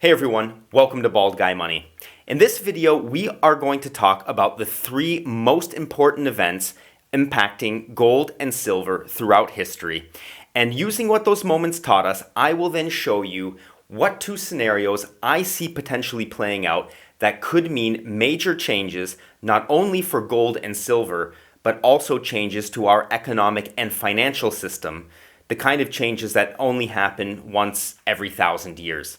Hey everyone, welcome to Bald Guy Money. In this video, we are going to talk about the three most important events impacting gold and silver throughout history. And using what those moments taught us, I will then show you what two scenarios I see potentially playing out that could mean major changes not only for gold and silver, but also changes to our economic and financial system, the kind of changes that only happen once every 1,000 years.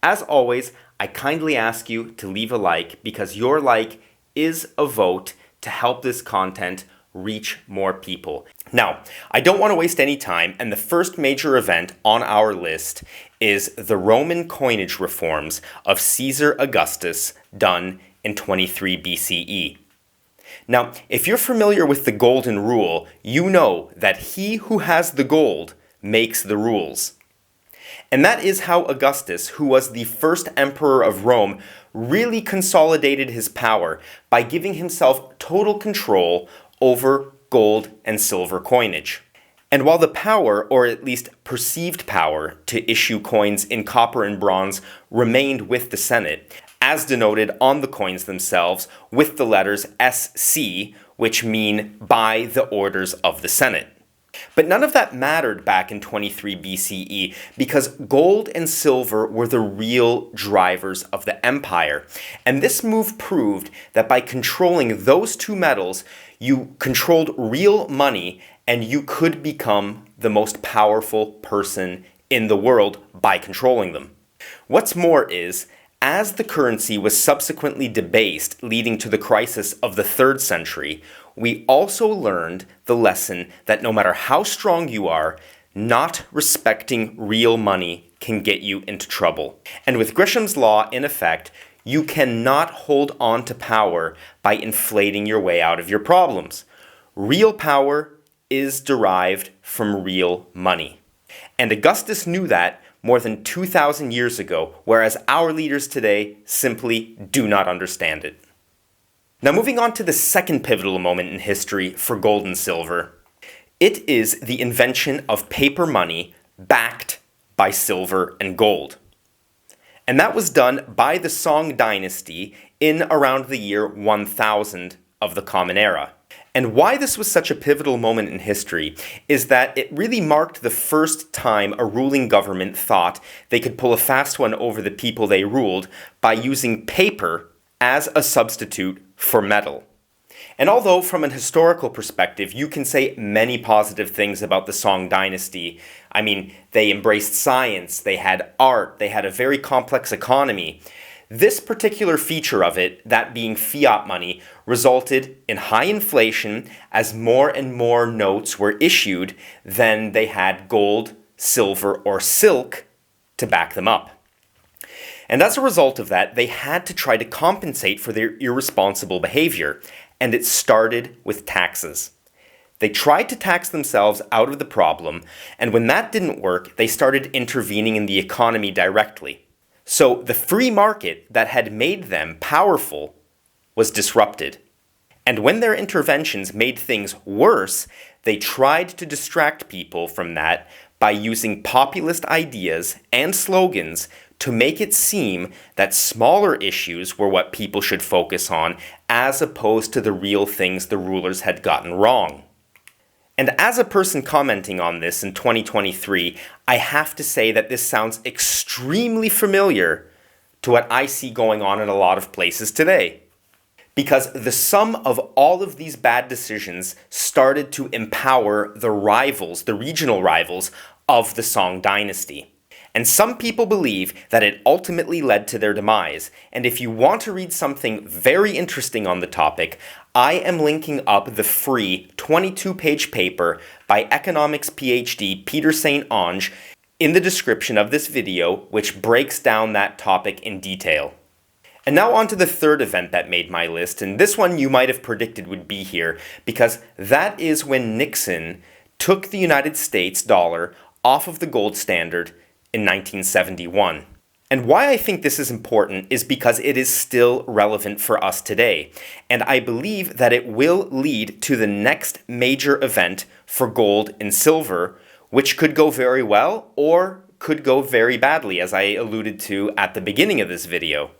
As always, I kindly ask you to leave a like because your like is a vote to help this content reach more people. Now, I don't want to waste any time, and the first major event on our list is the Roman coinage reforms of Caesar Augustus done in 23 BCE. Now, if you're familiar with the golden rule, you know that he who has the gold makes the rules. And that is how Augustus, who was the first emperor of Rome, really consolidated his power by giving himself total control over gold and silver coinage. And while the power, or at least perceived power, to issue coins in copper and bronze remained with the Senate, as denoted on the coins themselves with the letters SC, which mean by the orders of the Senate. But none of that mattered back in 23 BCE because gold and silver were the real drivers of the empire. And this move proved that by controlling those two metals, you controlled real money and you could become the most powerful person in the world by controlling them. What's more is, as the currency was subsequently debased, leading to the crisis of the 3rd century, we also learned the lesson that no matter how strong you are, not respecting real money can get you into trouble. And with Gresham's law in effect, you cannot hold on to power by inflating your way out of your problems. Real power is derived from real money. And Augustus knew that more than 2,000 years ago, whereas our leaders today simply do not understand it. Now moving on to the second pivotal moment in history for gold and silver. It is the invention of paper money backed by silver and gold. And that was done by the Song Dynasty in around the year 1000 of the Common Era. And why this was such a pivotal moment in history is that it really marked the first time a ruling government thought they could pull a fast one over the people they ruled by using paper as a substitute for metal. And although from an historical perspective you can say many positive things about the Song Dynasty, I mean, they embraced science, they had art, they had a very complex economy, this particular feature of it, that being fiat money, resulted in high inflation as more and more notes were issued than they had gold, silver, or silk to back them up. And as a result of that, they had to try to compensate for their irresponsible behavior, and it started with taxes. They tried to tax themselves out of the problem, and when that didn't work, they started intervening in the economy directly. So the free market that had made them powerful was disrupted. And when their interventions made things worse, they tried to distract people from that by using populist ideas and slogans to make it seem that smaller issues were what people should focus on as opposed to the real things the rulers had gotten wrong. And as a person commenting on this in 2023, I have to say that this sounds extremely familiar to what I see going on in a lot of places today. Because the sum of all of these bad decisions started to empower the rivals, the regional rivals of the Song Dynasty. And some people believe that it ultimately led to their demise. And if you want to read something very interesting on the topic, I am linking up the free 22-page paper by economics PhD Peter St. Onge in the description of this video, which breaks down that topic in detail. And now on to the third event that made my list, and this one you might have predicted would be here, because that is when Nixon took the United States dollar off of the gold standard in 1971. And why I think this is important is because it is still relevant for us today. And I believe that it will lead to the next major event for gold and silver, which could go very well or could go very badly, as I alluded to at the beginning of this video.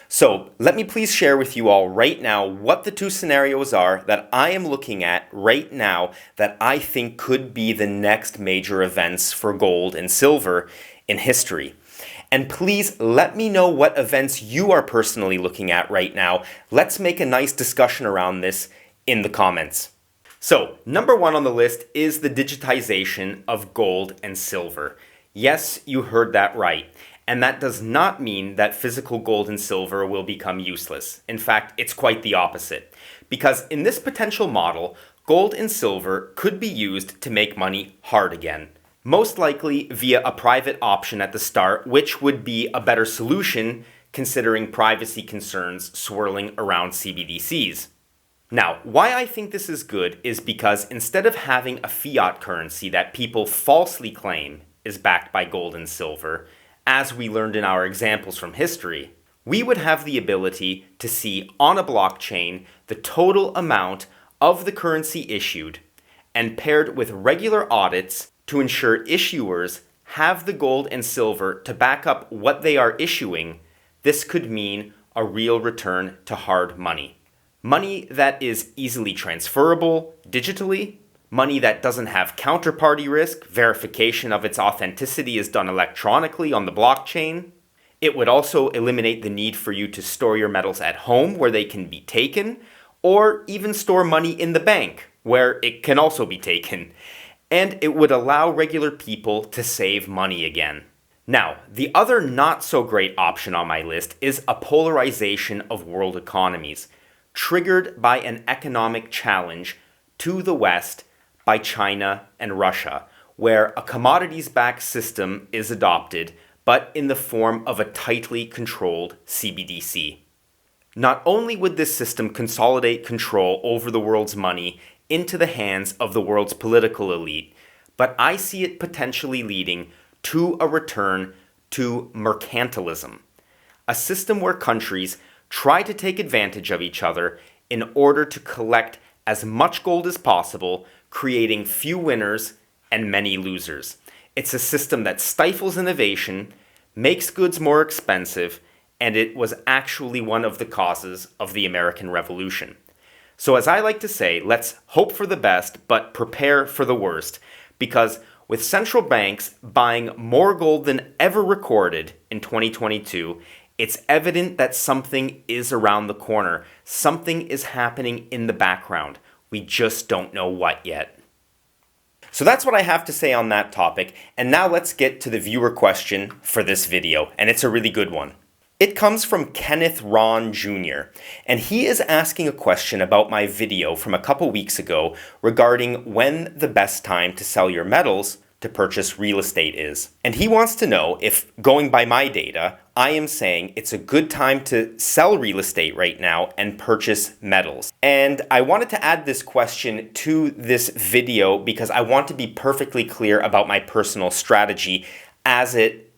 So let me please share with you all right now what the two scenarios are that I am looking at right now that I think could be the next major events for gold and silver in history. And please let me know what events you are personally looking at right now. Let's make a nice discussion around this in the comments. So, number one on the list is the digitization of gold and silver. Yes, you heard that right. And that does not mean that physical gold and silver will become useless. In fact, it's quite the opposite. Because in this potential model, gold and silver could be used to make money hard again. Most likely via a private option at the start, which would be a better solution considering privacy concerns swirling around CBDCs. Now, why I think this is good is because instead of having a fiat currency that people falsely claim is backed by gold and silver, as we learned in our examples from history, we would have the ability to see on a blockchain the total amount of the currency issued, and paired with regular audits to ensure issuers have the gold and silver to back up what they are issuing, this could mean a real return to hard money. Money that is easily transferable digitally, money that doesn't have counterparty risk, verification of its authenticity is done electronically on the blockchain. It would also eliminate the need for you to store your metals at home where they can be taken, or even store money in the bank where it can also be taken. And it would allow regular people to save money again. Now, the other not so great option on my list is a polarization of world economies, triggered by an economic challenge to the West by China and Russia, where a commodities-backed system is adopted, but in the form of a tightly controlled CBDC. Not only would this system consolidate control over the world's money into the hands of the world's political elite, but I see it potentially leading to a return to mercantilism, a system where countries try to take advantage of each other in order to collect as much gold as possible, creating few winners and many losers. It's a system that stifles innovation, makes goods more expensive, and it was actually one of the causes of the American Revolution. So as I like to say, let's hope for the best, but prepare for the worst, because with central banks buying more gold than ever recorded in 2022, it's evident that something is around the corner. Something is happening in the background. We just don't know what yet. So that's what I have to say on that topic, and now let's get to the viewer question for this video, and it's a really good one. It comes from Kenneth Ron Jr., and he is asking a question about my video from a couple weeks ago regarding when the best time to sell your metals to purchase real estate is. And he wants to know if, going by my data, I am saying it's a good time to sell real estate right now and purchase metals. And I wanted to add this question to this video because I want to be perfectly clear about my personal strategy as it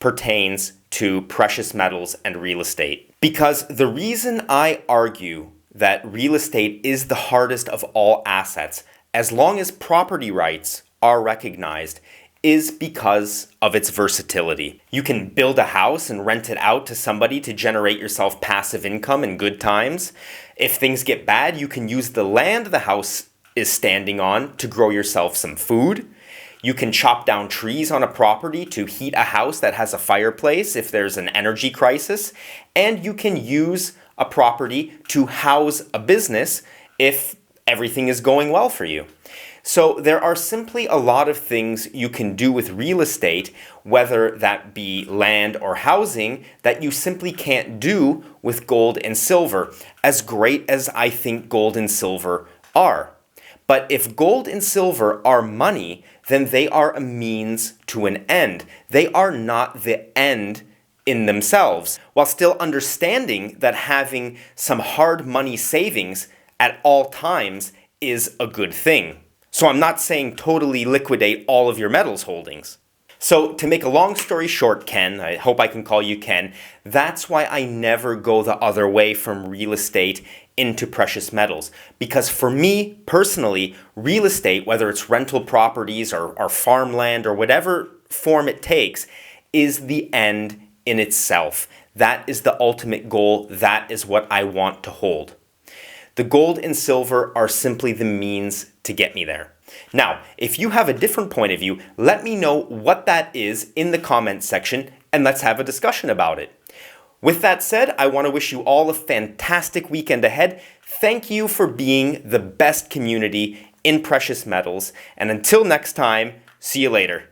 pertains to precious metals and real estate. Because the reason I argue that real estate is the hardest of all assets, as long as property rights are recognized, is because of its versatility. You can build a house and rent it out to somebody to generate yourself passive income in good times. If things get bad, you can use the land the house is standing on to grow yourself some food. You can chop down trees on a property to heat a house that has a fireplace if there's an energy crisis. And you can use a property to house a business if everything is going well for you. So there are simply a lot of things you can do with real estate, whether that be land or housing, that you simply can't do with gold and silver, as great as I think gold and silver are. But if gold and silver are money, then they are a means to an end. They are not the end in themselves, while still understanding that having some hard money savings at all times is a good thing. So I'm not saying totally liquidate all of your metals holdings. So to make a long story short, Ken, I hope I can call you Ken, that's why I never go the other way from real estate into precious metals. Because for me, personally, real estate, whether it's rental properties or farmland or whatever form it takes is the end in itself. That is the ultimate goal. That is what I want to hold. The gold and silver are simply the means to get me there. Now, if you have a different point of view, let me know what that is in the comments section, and let's have a discussion about it. With that said, I want to wish you all a fantastic weekend ahead. Thank you for being the best community in precious metals. And until next time, see you later.